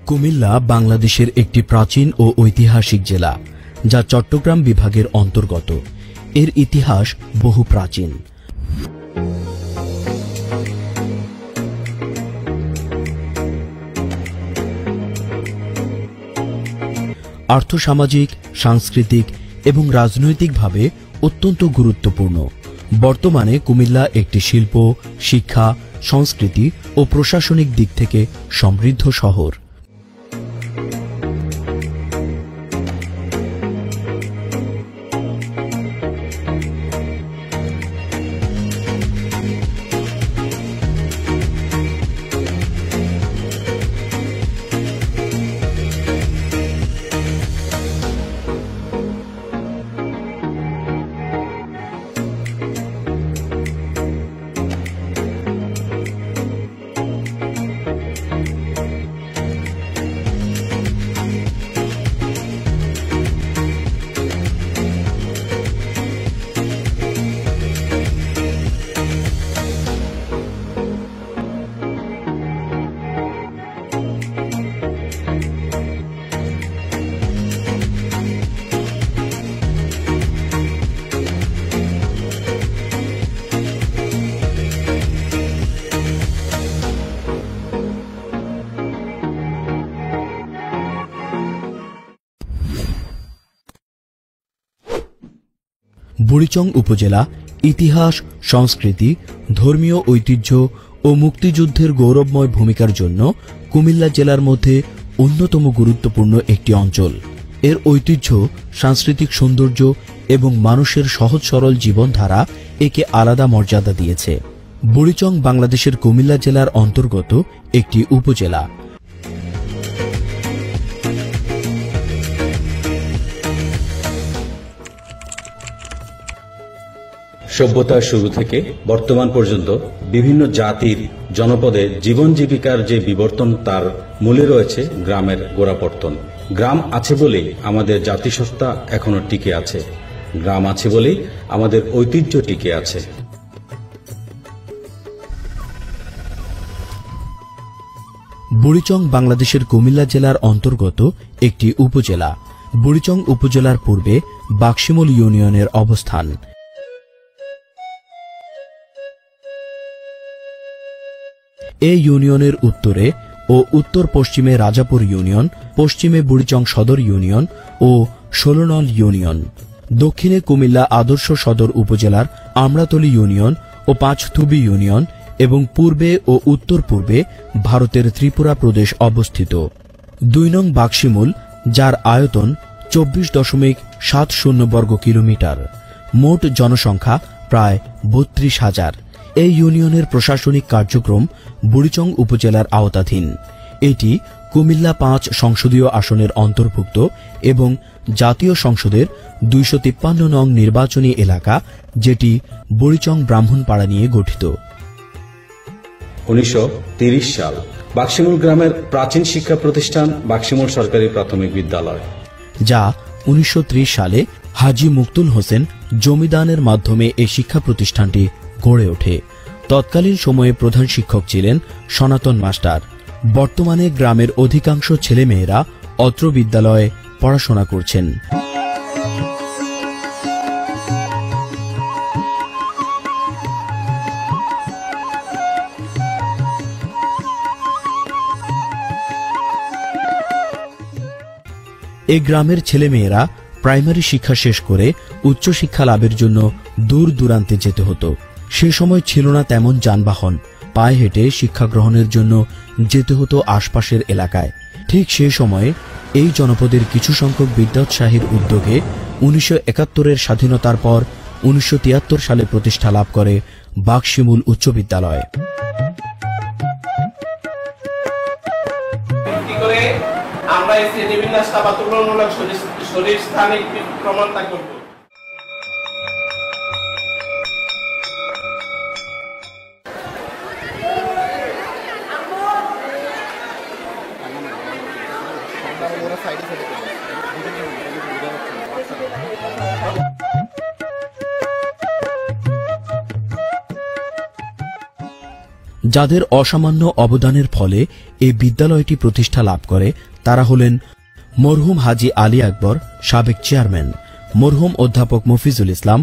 কুমিল্লা বাংলাদেশের একটি প্রাচীন ও ঐতিহাসিক জেলা, যা চট্টগ্রাম বিভাগের অন্তর্গত। এর ইতিহাস বহু প্রাচীন। আর্থসামাজিক, সাংস্কৃতিক এবং রাজনৈতিকভাবে অত্যন্ত গুরুত্বপূর্ণ। বর্তমানে কুমিল্লা একটি শিল্প, শিক্ষা, সংস্কৃতি ও প্রশাসনিক দিক থেকে সমৃদ্ধ শহর। বুড়িচং উপজেলা ইতিহাস, সংস্কৃতি, ধর্মীয় ঐতিহ্য ও মুক্তিযুদ্ধের গৌরবময় ভূমিকার জন্য কুমিল্লা জেলার মধ্যে অন্যতম গুরুত্বপূর্ণ একটি অঞ্চল। এর ঐতিহ্য, সাংস্কৃতিক সৌন্দর্য এবং মানুষের সহজ সরল জীবনধারা একে আলাদা মর্যাদা দিয়েছে। বুড়িচং বাংলাদেশের কুমিল্লা জেলার অন্তর্গত একটি উপজেলা। সভ্যতার শুরু থেকে বর্তমান পর্যন্ত বিভিন্ন জাতির জনপদে জীবন জীবিকার যে বিবর্তন, তার মূলে রয়েছে গ্রামের গোড়াপত্তন। গ্রাম আছে বলেই আমাদের জাতিসত্তা এখনো টিকে আছে। গ্রাম আছে বলেই আমাদের ঐতিহ্য টিকে আছে। বুড়িচং বাংলাদেশের কুমিল্লা জেলার অন্তর্গত একটি উপজেলা। বুড়িচং উপজেলার পূর্বে বাক্সিমল ইউনিয়নের অবস্থান। এই ইউনিয়নের উত্তরে ও উত্তর পশ্চিমে রাজাপুর ইউনিয়ন, পশ্চিমে বুড়িচং সদর ইউনিয়ন ও ১৬ নং ইউনিয়ন, দক্ষিণে কুমিল্লা আদর্শ সদর উপজেলার আমড়াতলী ইউনিয়ন ও পাঁচথুবি ইউনিয়ন এবং পূর্বে ও উত্তর পূর্বে ভারতের ত্রিপুরা প্রদেশ অবস্থিত। ২ নং বাক্সিমুল, যার আয়তন ২৪.৭০ বর্গ কিলোমিটার। মোট জনসংখ্যা প্রায় ৩২,০০০। এই ইউনিয়নের প্রশাসনিক কার্যক্রম বুড়িচং উপজেলার আওতাধীন। এটি কুমিল্লা ৫ সংসদীয় আসনের অন্তর্ভুক্ত এবং জাতীয় সংসদের ২৫৩ নং নির্বাচনী এলাকা, যেটি বুড়িচং ব্রাহ্মণপাড়া নিয়ে গঠিত। ১৯৩০ সাল বাক্সিমুল গ্রামের প্রাচীন শিক্ষা প্রতিষ্ঠান বাক্সিমুল সরকারি প্রাথমিক বিদ্যালয়, যা ১৯৩০ সালে হাজী মুক্তুল হোসেন জমিদানের মাধ্যমে এই শিক্ষা প্রতিষ্ঠানটি গড়ে ওঠে। তৎকালীন সময়ে প্রধান শিক্ষক ছিলেন সনাতন মাস্টার। বর্তমানে গ্রামের অধিকাংশ ছেলেমেয়েরা অত্র বিদ্যালয়ে পড়াশোনা করছেন। এই গ্রামের ছেলেমেয়েরা প্রাইমারি শিক্ষা শেষ করে উচ্চশিক্ষা লাভের জন্য দূর দূরান্তে যেতে হতো। সে সময় ছিল না তেমন যানবাহন। পায়ে হেঁটে শিক্ষা গ্রহণের জন্য যেতে হতো আশপাশের এলাকায়। ঠিক সে সময়ে এই জনপদের কিছু সংখ্যক বিদ্যাউৎসাহীর উদ্যোগে ১৯৭১-এর স্বাধীনতার পর ১৯৭৩ সালে প্রতিষ্ঠা লাভ করে বাক্সিমুল উচ্চ বিদ্যালয়। আমরা এই শ্রেণীবিন্যাসটা বা তুলনামূলক শরীর স্থানিক প্রমাণটা করব। যাদের অসামান্য অবদানের ফলে এই বিদ্যালয়টি প্রতিষ্ঠা লাভ করে তারা হলেন মরহুম হাজী আলী আকবর, সাবেক চেয়ারম্যান, মরহুম অধ্যাপক মফিজুল ইসলাম,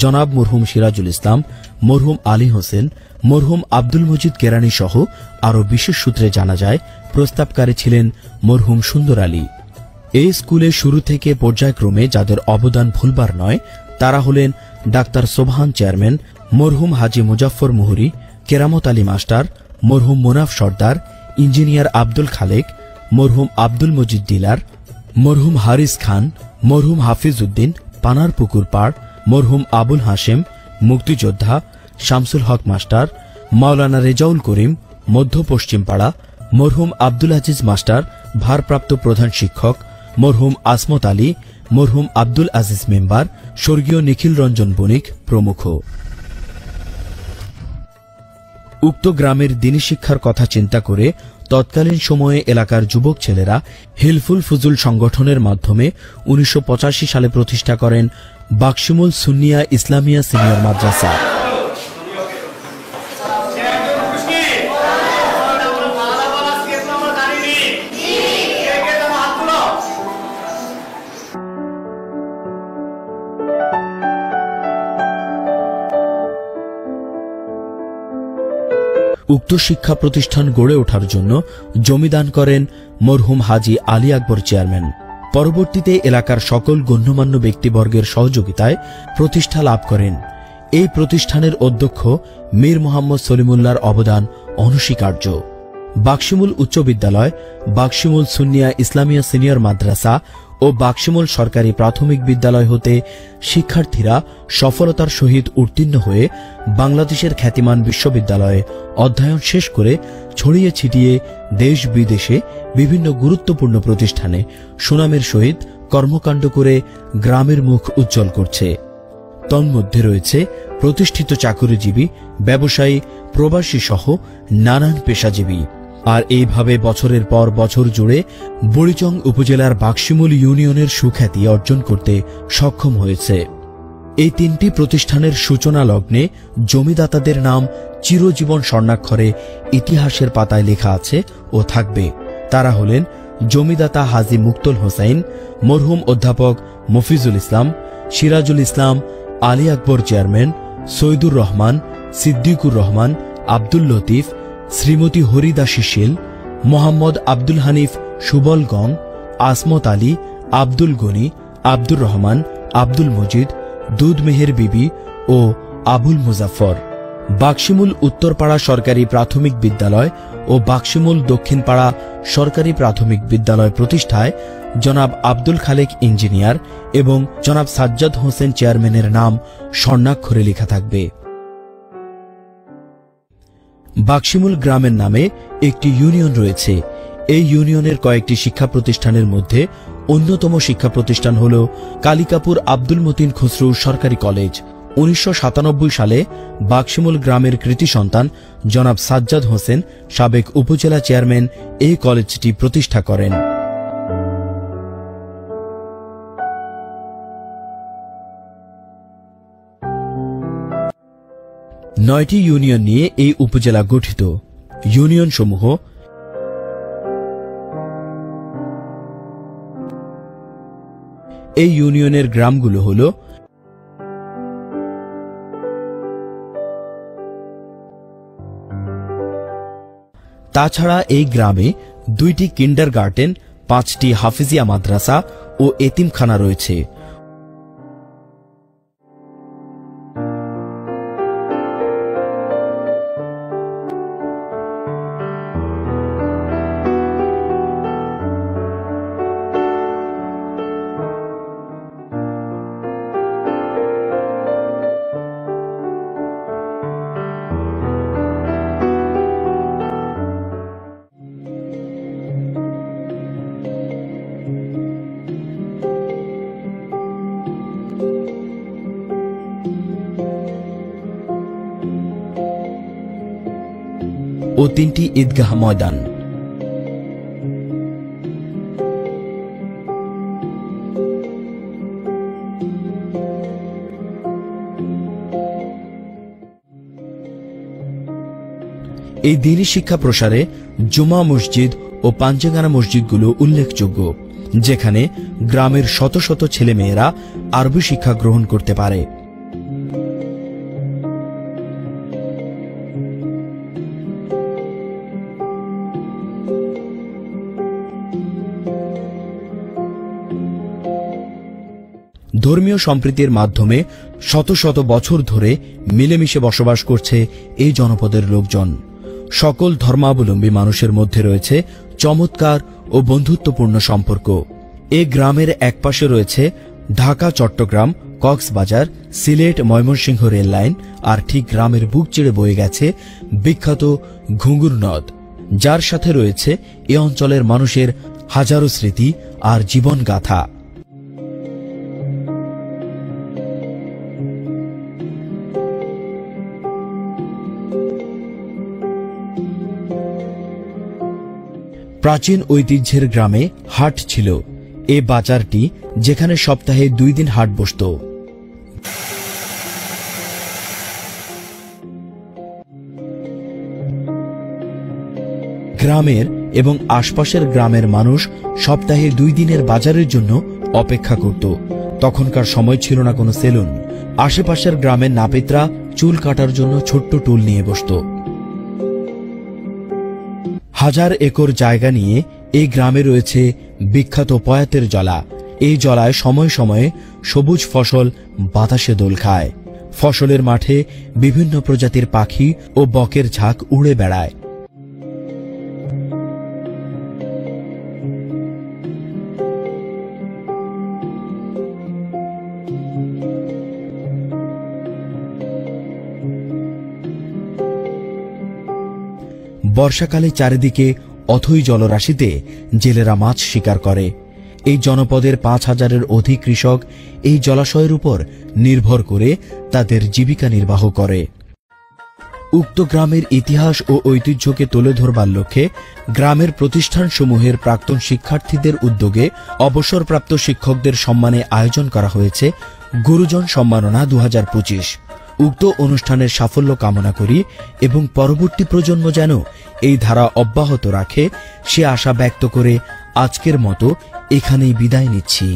জনাব মরহুম সিরাজুল ইসলাম, মরহুম আলী হোসেন, মরহুম আব্দুল মজিদ কেরানি সহ আরও বিশেষ সূত্রে জানা যায় প্রস্তাবকারী ছিলেন মরহুম সুন্দর আলী। এই স্কুলে শুরু থেকে পর্যায়ক্রমে যাদের অবদান ভুলবার নয় তারা হলেন ডাক্তার সোবহান চেয়ারম্যান, মরহুম হাজী মুজাফফর মুহুরী, কেরামত আলী মাস্টার, মরহুম মোনাফ সর্দার, ইঞ্জিনিয়ার আব্দুল খালেক, মরহুম আব্দুল মজিদ ডিলার, মরহুম হারিস খান, মরহুম হাফিজ উদ্দিন পানার পুকুর পাড়, মরহুম আবুল হাশেম মুক্তিযোদ্ধা, শামসুল হক মাস্টার, মাওলানা রেজাউল করিম মধ্য পশ্চিম পাড়া, মরহুম আব্দুল আজিজ মাস্টার ভারপ্রাপ্ত প্রধান শিক্ষক, মরহুম আসমত আলী, মরহুম আব্দুল আজিজ মেম্বার, স্বর্গীয় নিখিল রঞ্জন বণিক প্রমুখ। উক্ত গ্রামের দিনী শিক্ষার কথা চিন্তা করে তৎকালীন সময়ে এলাকার যুবক ছেলেরা হিলফুল ফুজুল সংগঠনের মাধ্যমে 1985 সালে প্রতিষ্ঠা করেন বাকশিমুল সুন্নিয়া ইসলামিয়া সিনিয়র মাদ্রাসা। উক্ত শিক্ষা প্রতিষ্ঠান গড়ে ওঠার জন্য জমিদান করেন মরহুম হাজী আলী আকবর চেয়ারম্যান। পরবর্তীতে এলাকার সকল গণ্যমান্য ব্যক্তিবর্গের সহযোগিতায় প্রতিষ্ঠা লাভ করেন। এই প্রতিষ্ঠানের অধ্যক্ষ মীর মোহাম্মদ সলিমুল্লাহর অবদান অনস্বীকার্য। বাকশিমুল উচ্চ বিদ্যালয়, বাকশিমুল সুন্নিয়া ইসলামিয়া সিনিয়র মাদ্রাসা ও বাকশিমুল সরকারি প্রাথমিক বিদ্যালয় হতে শিক্ষার্থীরা সফলতার সহিত উত্তীর্ণ হয়ে বাংলাদেশের খ্যাতিমান বিশ্ববিদ্যালয়ে অধ্যয়ন শেষ করে ছড়িয়ে ছিটিয়ে দেশ বিদেশে বিভিন্ন গুরুত্বপূর্ণ প্রতিষ্ঠানে সুনামের সহিত কর্মকাণ্ড করে গ্রামের মুখ উজ্জ্বল করছে। তন্মধ্যে রয়েছে প্রতিষ্ঠিত চাকুরিজীবী, ব্যবসায়ী, প্রবাসী সহ নানান পেশাজীবী। আর এইভাবে বছরের পর বছর জুড়ে বুড়িচং উপজেলার বাকশিমুল ইউনিয়নের সুখ্যাতি অর্জন করতে সক্ষম হয়েছে। এই তিনটি প্রতিষ্ঠানের সূচনা লগ্নে জমিদাতাদের নাম চিরজীবন স্বর্ণাক্ষরে ইতিহাসের পাতায় লেখা আছে ও থাকবে। তারা হলেন জমিদাতা হাজী মুক্তল হোসাইন, মরহুম অধ্যাপক মফিজুল ইসলাম, সিরাজুল ইসলাম, আলী আকবর চেয়ারম্যান, সৈয়দুর রহমান, সিদ্দিকুর রহমান, আব্দুল লতিফ, শ্রীমতী হরিদাসী শীল, মোহাম্মদ আব্দুল হানিফ সুবলগং, আসমত আলী, আব্দুল গনি, আব্দুর রহমান, আব্দুল মজিদ, দুধ মেহের বিবি ও আবুল মুজাফফর। বাকশিমুল উত্তরপাড়া সরকারি প্রাথমিক বিদ্যালয় ও বাকশিমুল দক্ষিণপাড়া সরকারি প্রাথমিক বিদ্যালয় প্রতিষ্ঠায় জনাব আব্দুল খালেক ইঞ্জিনিয়ার এবং জনাব সাজ্জাদ হোসেন চেয়ারম্যানের নাম স্বর্ণাক্ষরে লেখা থাকবে। বাকশিমুল গ্রামের নামে একটি ইউনিয়ন রয়েছে। এই ইউনিয়নের কয়েকটি শিক্ষা প্রতিষ্ঠানের মধ্যে অন্যতম শিক্ষা প্রতিষ্ঠান হল কালিকাপুর আব্দুল মতিন খসরু সরকারি কলেজ। 1997 সালে বাকশিমুল গ্রামের কৃতি সন্তান জনাব সাজ্জাদ হোসেন, সাবেক উপজেলা চেয়ারম্যান, এই কলেজটি প্রতিষ্ঠা করেন। নয়টি ইউনিয়ন নিয়ে এই উপজেলা গঠিত। ইউনিয়ন সমূহ এই ইউনিয়নের গ্রামগুলো হল তাছাড়া এই গ্রামে 2টি কিন্ডারগার্টেন, 5টি হাফিজিয়া মাদ্রাসা ও এতিমখানা রয়েছে। ও 3টি ঈদগাহ ময়দান। এই দ্বীনি শিক্ষা প্রসারে জুমা মসজিদ ও পাঞ্জেগানা মসজিদগুলো উল্লেখযোগ্য, যেখানে গ্রামের শত শত ছেলেমেয়েরা আরবি শিক্ষা গ্রহণ করতে পারে। ধর্মীয় সম্প্রীতির মাধ্যমে শত শত বছর ধরে মিলেমিশে বসবাস করছে এই জনপদের লোকজন। সকল ধর্মাবলম্বী মানুষের মধ্যে রয়েছে চমৎকার ও বন্ধুত্বপূর্ণ সম্পর্ক। এই গ্রামের একপাশে রয়েছে ঢাকা চট্টগ্রাম কক্সবাজার সিলেট ময়মনসিংহ রেল লাইন, আর ঠিক গ্রামের বুক চিড়ে বয়ে গেছে বিখ্যাত ঘুঙুর নদ, যার সাথে রয়েছে এ অঞ্চলের মানুষের হাজারো স্মৃতি আর জীবনগাথা। প্রাচীন ঐতিহ্যের গ্রামে হাট ছিল। এ বাজারটি যেখানে সপ্তাহে 2 দিন হাট বসত। গ্রামের এবং আশপাশের গ্রামের মানুষ সপ্তাহে 2 দিনের বাজারের জন্য অপেক্ষা করত। তখনকার সময় ছিল না কোনো সেলুন। আশেপাশের গ্রামের নাপিতরা চুল কাটার জন্য ছোট্ট টুল নিয়ে বসত। 1000 একর জায়গা নিয়ে এই গ্রামে রয়েছে বিখ্যাত পয়াতের জলা। এই জলায় সময়ে সময়ে সবুজ ফসল বাতাসে দোল খায়। ফসলের মাঠে বিভিন্ন প্রজাতির পাখি ও বকের ঝাঁক উড়ে বেড়ায়। বর্ষাকালে চারিদিকে অথই জলরাশিতে জেলেরা মাছ শিকার করে। এই জনপদের 5000-এর অধিক কৃষক এই জলাশয়ের উপর নির্ভর করে তাদের জীবিকা নির্বাহ করে। উক্ত গ্রামের ইতিহাস ও ঐতিহ্যকে তুলে ধরবার লক্ষ্যে গ্রামের প্রতিষ্ঠানসমূহের প্রাক্তন শিক্ষার্থীদের উদ্যোগে অবসরপ্রাপ্ত শিক্ষকদের সম্মানে আয়োজন করা হয়েছে গুরুজন সম্মাননা 2025। উক্ত অনুষ্ঠানের সাফল্য কামনা করি এবং পরবর্তী প্রজন্ম যেন এই ধারা অব্যাহত রাখে সে আশা ব্যক্ত করে আজকের মতো এখানেই বিদায় নিচ্ছি।